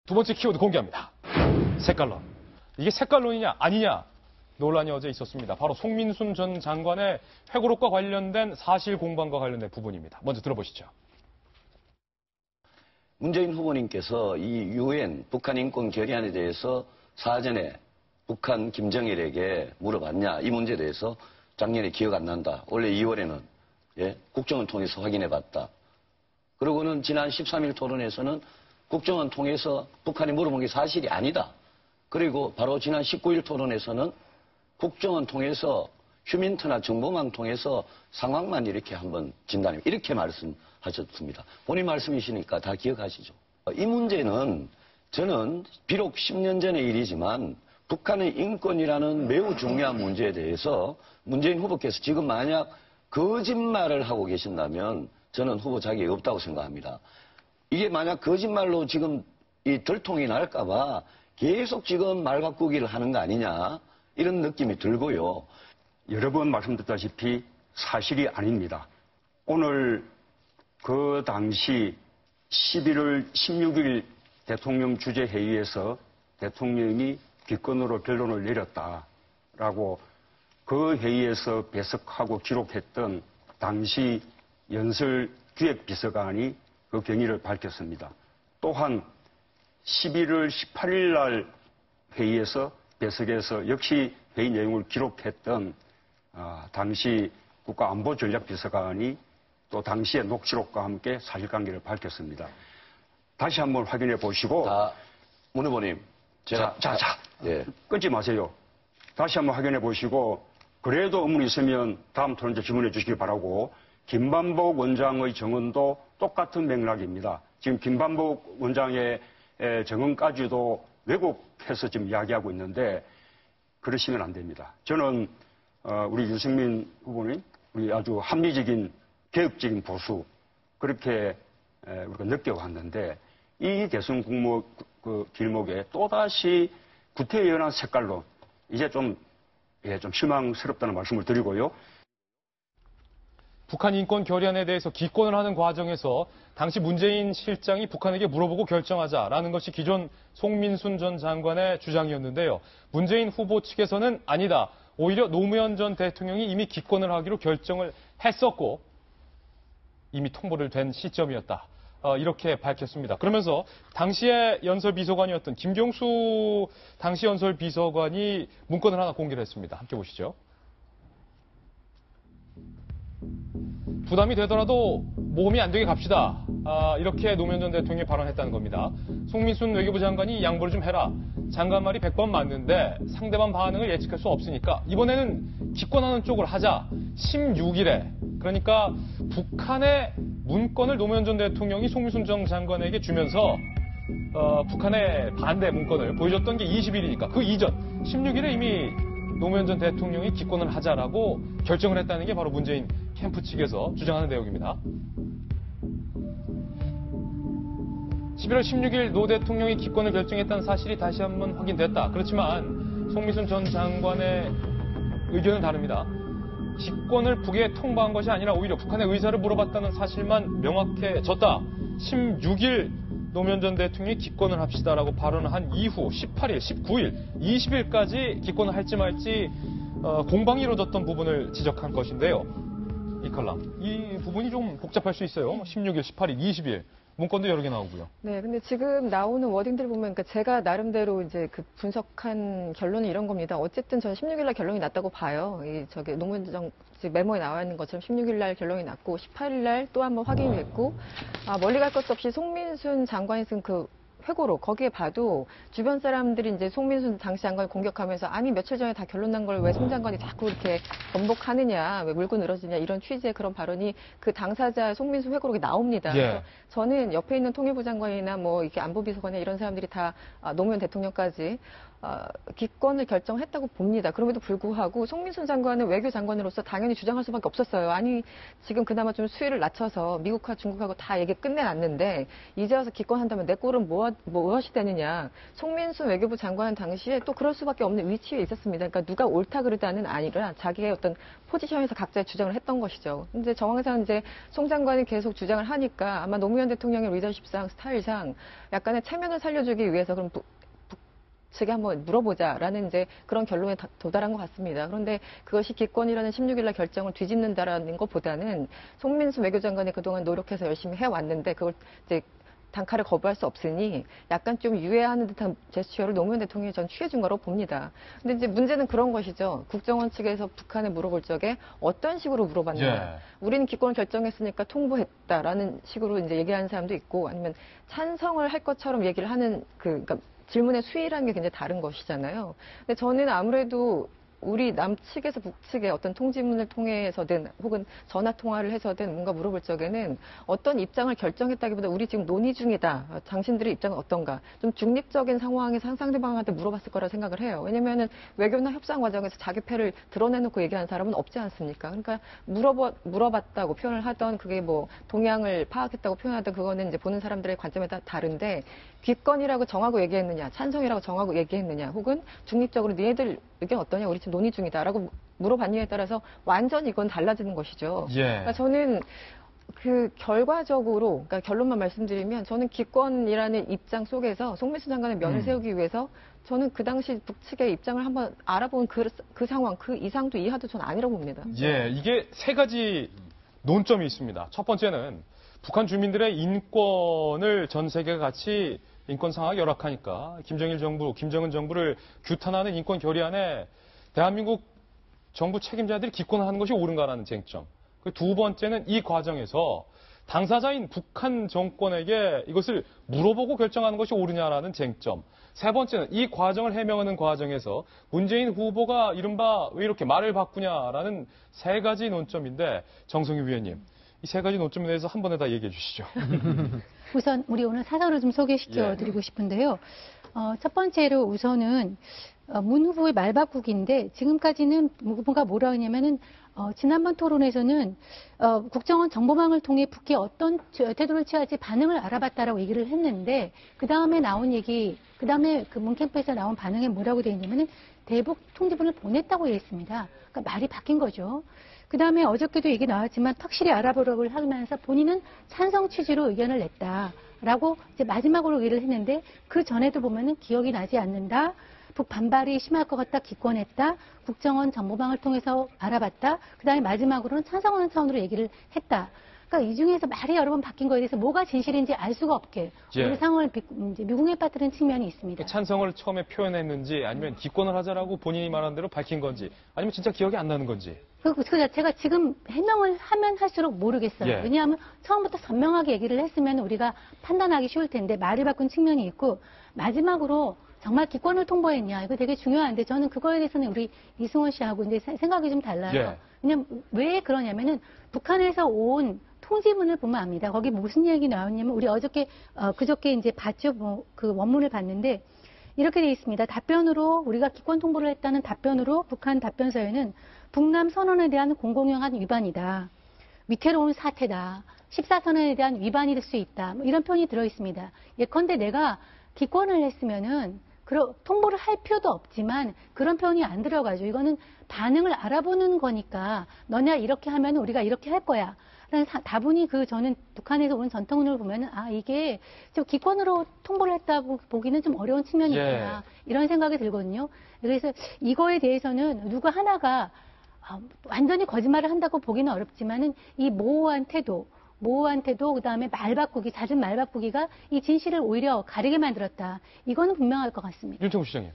두 번째 키워드 공개합니다. 색깔론. 이게 색깔론이냐 아니냐 논란이 어제 있었습니다. 바로 송민순 전 장관의 회고록과 관련된 사실 공방과 관련된 부분입니다. 먼저 들어보시죠. 문재인 후보님께서 이 UN 북한 인권 결의안에 대해서 사전에 북한 김정일에게 물어봤냐 이 문제에 대해서 작년에 기억 안 난다. 올해 2월에는 국정원 통해서 확인해봤다. 그리고는 지난 13일 토론에서는 국정원 통해서 북한이 물어본 게 사실이 아니다. 그리고 바로 지난 19일 토론에서는 국정원 통해서 휴민트나 정보망 통해서 상황만 이렇게 한번 진단해 이렇게 말씀하셨습니다. 본인 말씀이시니까 다 기억하시죠. 이 문제는 저는 비록 10년 전의 일이지만 북한의 인권이라는 매우 중요한 문제에 대해서 문재인 후보께서 지금 만약 거짓말을 하고 계신다면 저는 후보 자격이 없다고 생각합니다. 이게 만약 거짓말로 지금 이 들통이 날까봐 계속 지금 말 바꾸기를 하는 거 아니냐 이런 느낌이 들고요. 여러 번 말씀드렸다시피 사실이 아닙니다. 오늘 그 당시 11월 16일 대통령 주재회의에서 대통령이 기권으로 결론을 내렸다라고 그 회의에서 배석하고 기록했던 당시 연설기획비서관이 그 경위를 밝혔습니다. 또한 11월 18일 날 회의에서 배석해서 역시 회의 내용을 기록했던 당시 국가안보전략비서관이 또 당시의 녹취록과 함께 사실관계를 밝혔습니다. 다시 한번 확인해 보시고. 문 후보님. 제가. 예. 끊지 마세요. 다시 한번 확인해 보시고 그래도 의문이 있으면 다음 토론제 질문해 주시기 바라고. 김반복 원장의 증언도 똑같은 맥락입니다. 지금 김반복 원장의 증언까지도 왜곡해서 지금 이야기하고 있는데 그러시면 안 됩니다. 저는 우리 유승민 후보님 우리 아주 합리적인 개혁적인 보수 그렇게 우리가 느껴왔는데 이 대선 길목에 또다시 구태연한 색깔로 이제 좀 실망스럽다는 말씀을 드리고요. 북한 인권 결의안에 대해서 기권을 하는 과정에서 당시 문재인 실장이 북한에게 물어보고 결정하자라는 것이 기존 송민순 전 장관의 주장이었는데요. 문재인 후보 측에서는 아니다. 오히려 노무현 전 대통령이 이미 기권을 하기로 결정을 했었고 이미 통보를 된 시점이었다. 이렇게 밝혔습니다. 그러면서 당시의 연설비서관이었던 김경수 당시 연설비서관이 문건을 하나 공개를 했습니다. 함께 보시죠. 부담이 되더라도 모험이 안 되게 갑시다. 이렇게 노무현 전 대통령이 발언했다는 겁니다. 송민순 외교부 장관이 양보를 좀 해라. 장관 말이 100번 맞는데 상대방 반응을 예측할 수 없으니까 이번에는 기권하는 쪽을 하자. 16일에 그러니까 북한의 문건을 노무현 전 대통령이 송민순 전 장관에게 주면서 북한의 반대 문건을 보여줬던 게 20일이니까 그 이전 16일에 이미 노무현 전 대통령이 기권을 하자라고 결정을 했다는 게 바로 문재인 캠프 측에서 주장하는 내용입니다. 11월 16일 노 대통령이 기권을 결정했다는 사실이 다시 한번 확인됐다. 그렇지만 송민순 전 장관의 의견은 다릅니다. 기권을 북에 통보한 것이 아니라 오히려 북한의 의사를 물어봤다는 사실만 명확해졌다. 16일 노무현 전 대통령이 기권을 합시다라고 발언을 한 이후 18일, 19일, 20일까지 기권을 할지 말지 공방이 이루어졌던 부분을 지적한 것인데요. 이 칼럼. 이 부분이 좀 복잡할 수 있어요. 16일, 18일, 20일. 문건도 여러 개 나오고요. 네, 근데 지금 나오는 워딩들 보면, 그러니까 제가 나름대로 이제 그 분석한 결론은 이런 겁니다. 어쨌든 저는 16일날 결론이 났다고 봐요. 노무현 전 메모에 나와 있는 것처럼 16일날 결론이 났고, 18일날 또 한번 확인이 됐고, 멀리 갈 것도 없이 송민순 장관이 쓴 그 회고록 거기에 봐도 주변 사람들이 이제 송민순 당시 장관을 공격하면서 아니 며칠 전에 다 결론 난 걸 왜 송 장관이 자꾸 이렇게 번복하느냐 왜 물고 늘어지냐 이런 취지의 그런 발언이 그 당사자 송민순 회고록에 나옵니다. 예. 그래서 저는 옆에 있는 통일부 장관이나 뭐 이렇게 안보비서관이나 이런 사람들이 다 노무현 대통령까지 기권을 결정했다고 봅니다. 그럼에도 불구하고 송민순 장관은 외교장관으로서 당연히 주장할 수밖에 없었어요. 아니 지금 그나마 좀 수위를 낮춰서 미국과 중국하고 다 얘기 끝내놨는데 이제 와서 기권한다면 내 꼴은 무엇이 되느냐. 송민순 외교부 장관 당시에 또 그럴 수밖에 없는 위치에 있었습니다. 그러니까 누가 옳다 그르다는 아니라 자기의 어떤 포지션에서 각자의 주장을 했던 것이죠. 근데 정황상 이제 송 장관이 계속 주장을 하니까 아마 노무현 대통령의 리더십상 스타일상 약간의 체면을 살려주기 위해서 그럼 측에 한번 물어보자라는 이제 그런 결론에 도달한 것 같습니다. 그런데 그것이 기권이라는 16일날 결정을 뒤집는다라는 것보다는 송민수 외교장관이 그동안 노력해서 열심히 해왔는데 그걸 이제 단칼에 거부할 수 없으니 약간 좀 유예하는 듯한 제스처를 노무현 대통령이 전 취해준 거라고 봅니다. 근데 이제 문제는 그런 것이죠. 국정원 측에서 북한에 물어볼 적에 어떤 식으로 물어봤냐. 예. 우리는 기권을 결정했으니까 통보했다라는 식으로 이제 얘기하는 사람도 있고 아니면 찬성을 할 것처럼 얘기를 하는 그러니까 질문의 수위라는 게 굉장히 다른 것이잖아요. 근데 저는 아무래도 우리 남측에서 북측의 어떤 통지문을 통해서든 혹은 전화 통화를 해서든 뭔가 물어볼 적에는 어떤 입장을 결정했다기보다 우리 지금 논의 중이다. 당신들의 입장은 어떤가. 좀 중립적인 상황에서 상대방한테 물어봤을 거라 생각을 해요. 왜냐면은 외교나 협상 과정에서 자기 패를 드러내놓고 얘기하는 사람은 없지 않습니까? 그러니까 물어봤다고 표현을 하던 그게 뭐 동향을 파악했다고 표현하던 그거는 이제 보는 사람들의 관점에 따라 다른데 귀권이라고 정하고 얘기했느냐, 찬성이라고 정하고 얘기했느냐, 혹은 중립적으로 니네들 의견 어떠냐, 우리 지금 논의 중이다라고 물어봤느냐에 따라서 완전히 이건 달라지는 것이죠. 예. 그러니까 저는 그 결과적으로, 그러니까 결론만 말씀드리면 저는 기권이라는 입장 속에서 송민수 장관의 면을 세우기 위해서 저는 그 당시 북측의 입장을 한번 알아본 그 상황, 그 이상도 이하도 전 아니라고 봅니다. 예, 이게 세 가지 논점이 있습니다. 첫 번째는 북한 주민들의 인권을 전 세계가 같이 인권 상황이 열악하니까 김정일 정부, 김정은 정부를 규탄하는 인권 결의안에 대한민국 정부 책임자들이 기권하는 것이 옳은가라는 쟁점. 두 번째는 이 과정에서 당사자인 북한 정권에게 이것을 물어보고 결정하는 것이 옳으냐라는 쟁점. 세 번째는 이 과정을 해명하는 과정에서 문재인 후보가 이른바 왜 이렇게 말을 바꾸냐라는 세 가지 논점인데 정성희 위원님, 이 세 가지 논점에 대해서 한 번에 다 얘기해 주시죠. 우선 우리 오늘 사설을 좀 소개시켜드리고 싶은데요. 첫 번째로 우선은 문 후보의 말바꾸기인데 지금까지는 후보가 뭐라 하냐면은 지난번 토론에서는 국정원 정보망을 통해 북이 어떤 태도를 취할지 반응을 알아봤다라고 얘기를 했는데 그 다음에 나온 얘기, 그 다음에 그 문캠프에서 나온 반응에 뭐라고 되어 있냐면은 대북 통지문을 보냈다고 했습니다. 그러니까 말이 바뀐 거죠. 그 다음에 어저께도 얘기 나왔지만 확실히 알아보라고 하면서 본인은 찬성 취지로 의견을 냈다라고 이제 마지막으로 얘기를 했는데 그 전에도 보면은 기억이 나지 않는다. 북 반발이 심할 것 같다. 기권했다. 국정원 정보망을 통해서 알아봤다. 그 다음에 마지막으로는 찬성하는 차원으로 얘기를 했다. 그러니까 이 중에서 말이 여러 번 바뀐 거에 대해서 뭐가 진실인지 알 수가 없게 우리 상황을 이제 미궁에 빠뜨린 측면이 있습니다. 찬성을 처음에 표현했는지 아니면 기권을 하자라고 본인이 말한 대로 밝힌 건지 아니면 진짜 기억이 안 나는 건지. 그 자체가 지금 해명을 하면 할수록 모르겠어요. 예. 왜냐하면 처음부터 선명하게 얘기를 했으면 우리가 판단하기 쉬울 텐데 말이 바꾼 측면이 있고 마지막으로 정말 기권을 통보했냐 이거 되게 중요한데 저는 그거에 대해서는 우리 이승원 씨하고 이제 생각이 좀 달라요. 예. 왜냐면 왜 그러냐면은 북한에서 온 통지문을 보면 압니다. 거기 무슨 얘기 나왔냐면 우리 그저께 이제 봤죠. 그 원문을 봤는데 이렇게 돼 있습니다. 답변으로 우리가 기권 통보를 했다는 답변으로 북한 답변서에는 북남 선언에 대한 공공연한 위반이다. 위태로운 사태다. 14선언에 대한 위반이 될 수 있다. 뭐 이런 표현이 들어 있습니다. 예컨대 내가 기권을 했으면은 통보를 할 필요도 없지만 그런 표현이 안 들어가죠. 이거는 반응을 알아보는 거니까 너냐 이렇게 하면 우리가 이렇게 할 거야. 라는 다분히 저는 북한에서 오는 전통을 보면은 이게 좀 기권으로 통보를 했다고 보기는 좀 어려운 측면이 있구나. 이런 생각이 들거든요. 그래서 이거에 대해서는 누구 하나가 완전히 거짓말을 한다고 보기는 어렵지만은 이 모호한 태도, 그다음에 잦은 말 바꾸기가 이 진실을 오히려 가리게 만들었다. 이거는 분명할 것 같습니다. 윤청우 시장님.